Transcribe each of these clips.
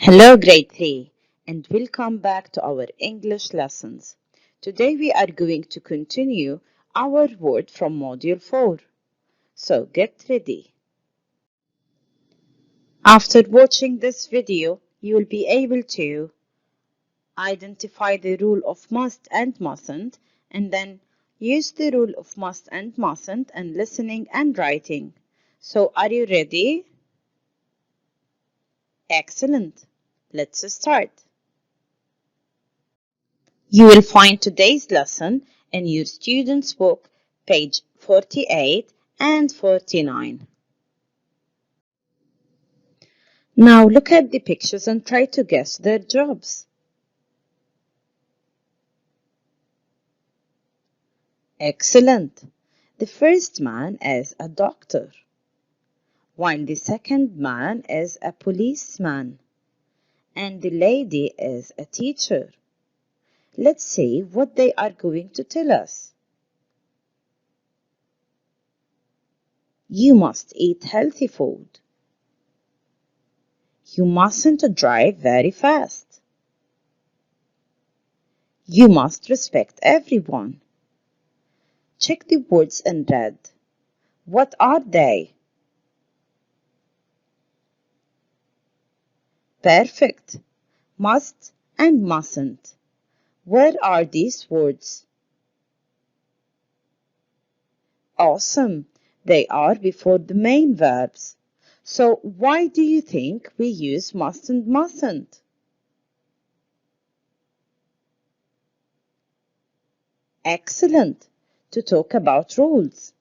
Hello, Grade 3, and welcome back to our English lessons. Today we are going to continue our word from Module 4. So get ready. After watching this video, you will be able to identify the rule of must and mustn't, and then use the rule of must and mustn't in listening and writing. So are you ready? Excellent. Let's start. You will find today's lesson in your student's book, page 48 and 49. Now look at the pictures and try to guess their jobs. Excellent. The first man is a doctor, while the second man is a policeman, and the lady is a teacher. Let's see what they are going to tell us. You must eat healthy food. You mustn't drive very fast. You must respect everyone. Check the words in red. What are they? Perfect. Must and mustn't. Where are these words? Awesome. They are before the main verbs. So why do you think we use must and mustn't? Excellent. To talk about rules.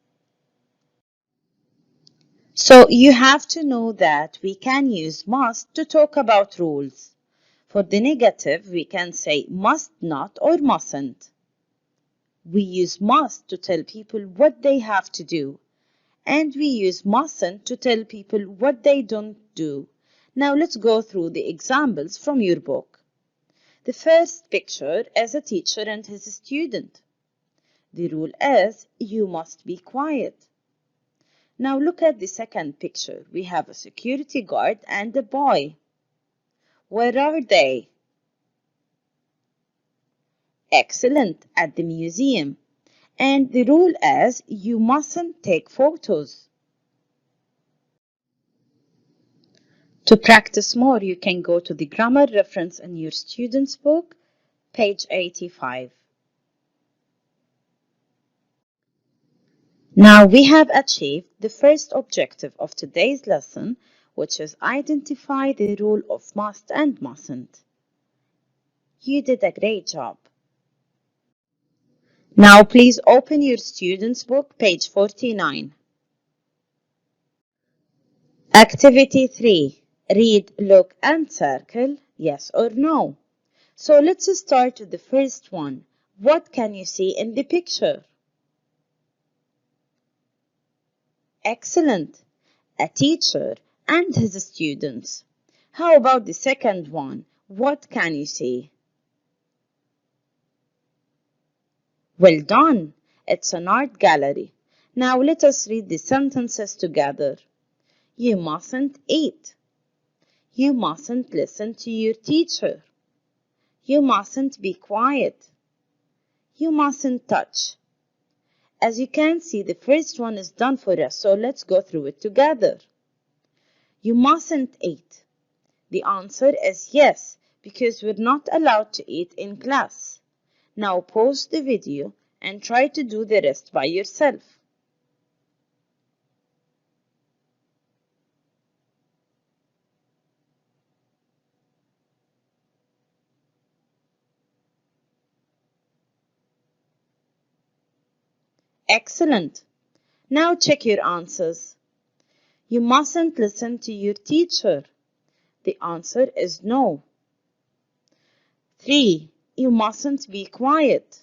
So you have to know that we can use must to talk about rules. For the negative, we can say must not or mustn't. We use must to tell people what they have to do, and we use mustn't to tell people what they don't do. Now let's go through the examples from your book. The first picture is a teacher and his student. The rule is you must be quiet. Now look at the second picture. We have a security guard and a boy. Where are they? Excellent, at the museum. And the rule is you mustn't take photos. To practice more, you can go to the grammar reference in your student's book, page 85. Now we have achieved the first objective of today's lesson, which is identify the rule of must and mustn't. You did a great job. Now please open your student's book, page 49. Activity 3. Read, look, and circle, yes or no. So let's start with the first one. What can you see in the picture? Excellent. A teacher and his students. How about the second one? What can you see? Well done. It's an art gallery. Now let us read the sentences together. You mustn't eat. You mustn't listen to your teacher. You mustn't be quiet. You mustn't touch. As you can see, the first one is done for us, so let's go through it together. You mustn't eat. The answer is yes, because we're not allowed to eat in class. Now pause the video and try to do the rest by yourself. Excellent. Now check your answers. You mustn't listen to your teacher. The answer is no. 3. You mustn't be quiet.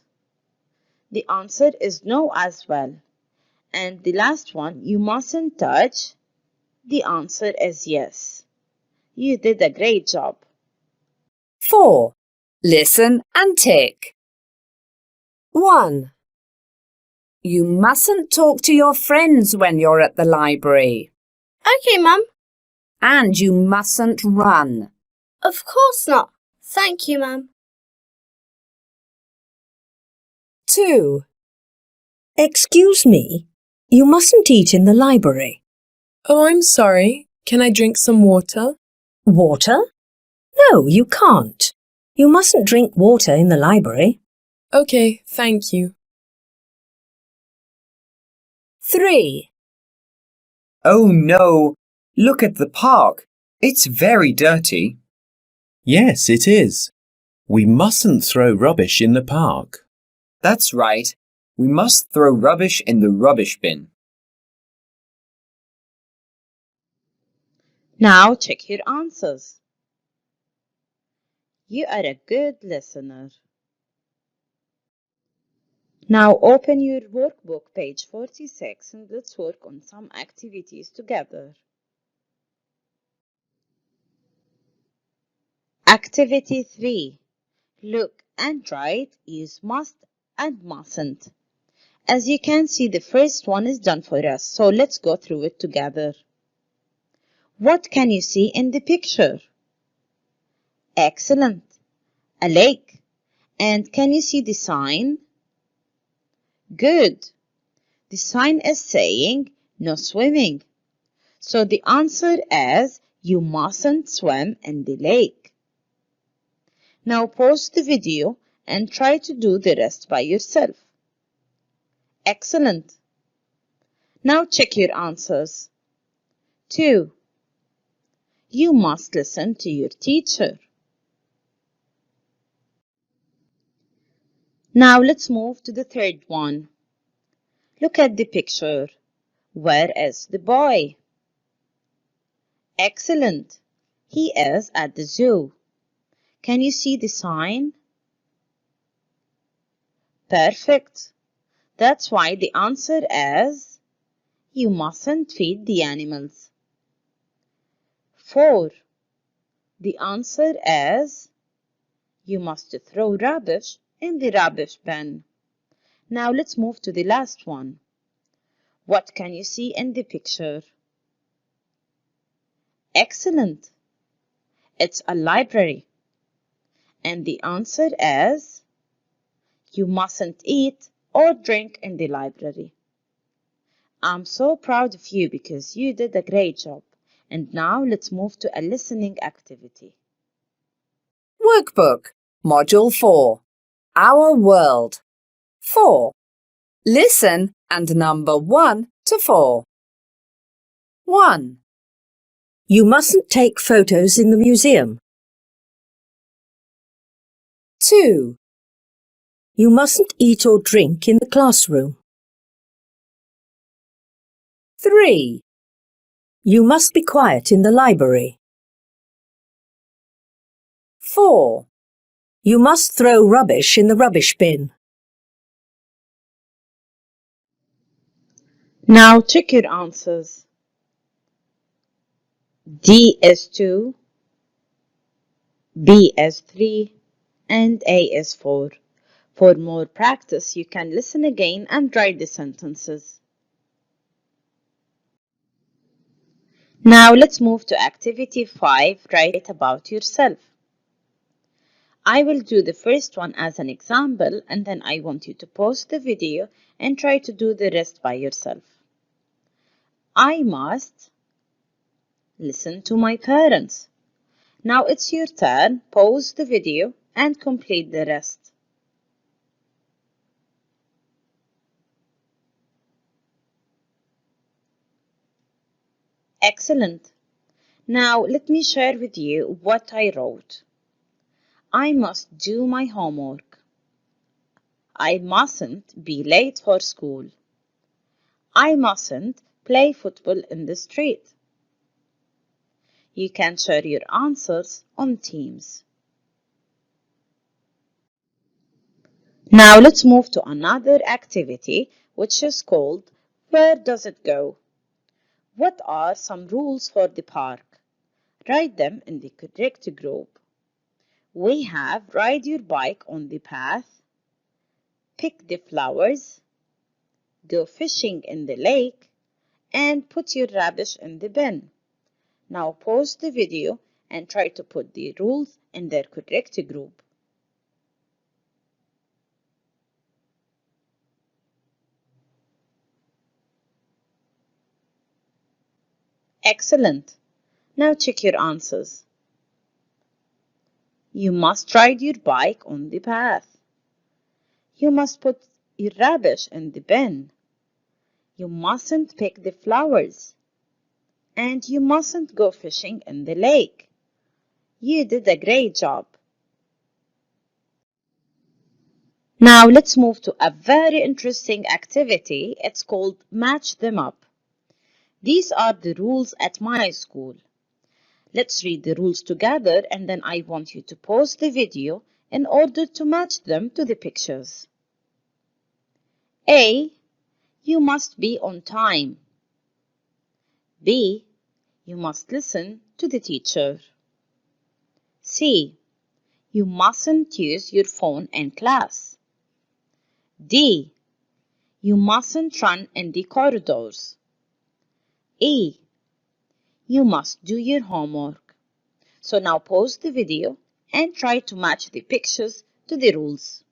The answer is no as well. And the last one, you mustn't touch. The answer is yes. You did a great job. 4. Listen and tick. 1. You mustn't talk to your friends when you're at the library. Okay, Mum. And you mustn't run. Of course not. Thank you, Ma'am. 2. Excuse me, you mustn't eat in the library. Oh, I'm sorry. Can I drink some water? Water? No, you can't. You mustn't drink water in the library. Okay, thank you. 3. Oh no! Look at the park. It's very dirty. Yes, it is. We mustn't throw rubbish in the park. That's right. We must throw rubbish in the rubbish bin. Now check your answers. You are a good listener. Now open your workbook, page 46, and let's work on some activities together. Activity 3. Look and write, use must and mustn't. As you can see, the first one is done for us, so let's go through it together. What can you see in the picture? Excellent. A lake. And can you see the sign? Good. The sign is saying no swimming. So the answer is you mustn't swim in the lake. Now pause the video and try to do the rest by yourself. Excellent. Now check your answers. 2. You must listen to your teacher. Now let's move to the third one. Look at the picture. Where is the boy? Excellent. He is at the zoo. Can you see the sign? Perfect. That's why the answer is you mustn't feed the animals. 4. The answer is you must throw rubbish in the rubbish bin. Now let's move to the last one. What can you see in the picture? Excellent. It's a library. And the answer is you mustn't eat or drink in the library. I'm so proud of you because you did a great job. And now let's move to a listening activity. Workbook, Module 4. Our World. 4. Listen and number 1 to 4. 1. You mustn't take photos in the museum. 2. You mustn't eat or drink in the classroom. 3. You must be quiet in the library. 4. You must throw rubbish in the rubbish bin. Now check your answers. D is 2, B is 3, and A is 4. For more practice, you can listen again and write the sentences. Now let's move to activity 5, write about yourself. I will do the first one as an example and then I want you to pause the video and try to do the rest by yourself. I must listen to my parents. Now it's your turn, pause the video and complete the rest. Excellent. Now let me share with you what I wrote. I must do my homework. I mustn't be late for school. I mustn't play football in the street. You can share your answers on Teams. Now let's move to another activity which is called Where Does It Go? What are some rules for the park? Write them in the correct group. We have ride your bike on the path, pick the flowers, go fishing in the lake, and put your rubbish in the bin. Now pause the video and try to put the rules in their correct group. Excellent. Now check your answers. You must ride your bike on the path. You must put your rubbish in the bin. You mustn't pick the flowers. And you mustn't go fishing in the lake. You did a great job. Now let's move to a very interesting activity. It's called Match Them Up. These are the rules at my school. Let's read the rules together and then I want you to pause the video in order to match them to the pictures. A. You must be on time. B. You must listen to the teacher. C. You mustn't use your phone in class. D. You mustn't run in the corridors. E. You must do your homework. So now pause the video and try to match the pictures to the rules.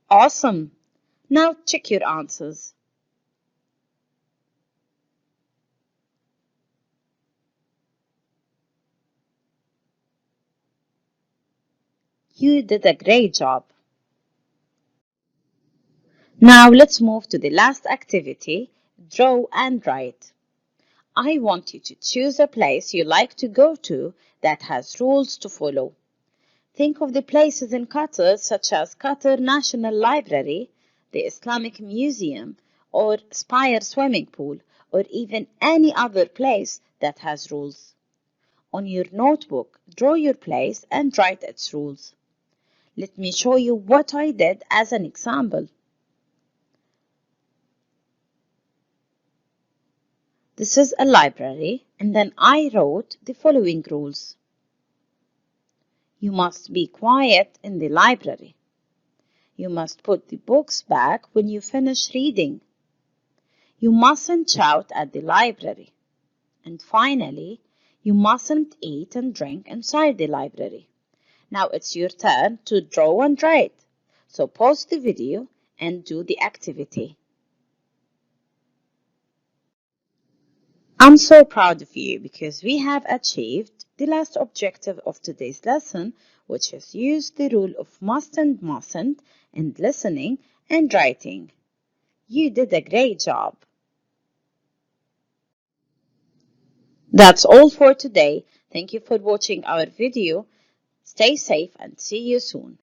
Awesome! Now check your answers. You did a great job. Now let's move to the last activity, draw and write. I want you to choose a place you like to go to that has rules to follow. Think of the places in Qatar such as Qatar National Library, the Islamic Museum, or Spire Swimming Pool, or even any other place that has rules. On your notebook, draw your place and write its rules. Let me show you what I did as an example. This is a library, and then I wrote the following rules. You must be quiet in the library. You must put the books back when you finish reading. You mustn't shout at the library. And finally, you mustn't eat and drink inside the library. Now it's your turn to draw and write. So pause the video and do the activity. I'm so proud of you because we have achieved the last objective of today's lesson, which is use the rule of must and mustn't in listening and writing. You did a great job. That's all for today. Thank you for watching our video. Stay safe and see you soon.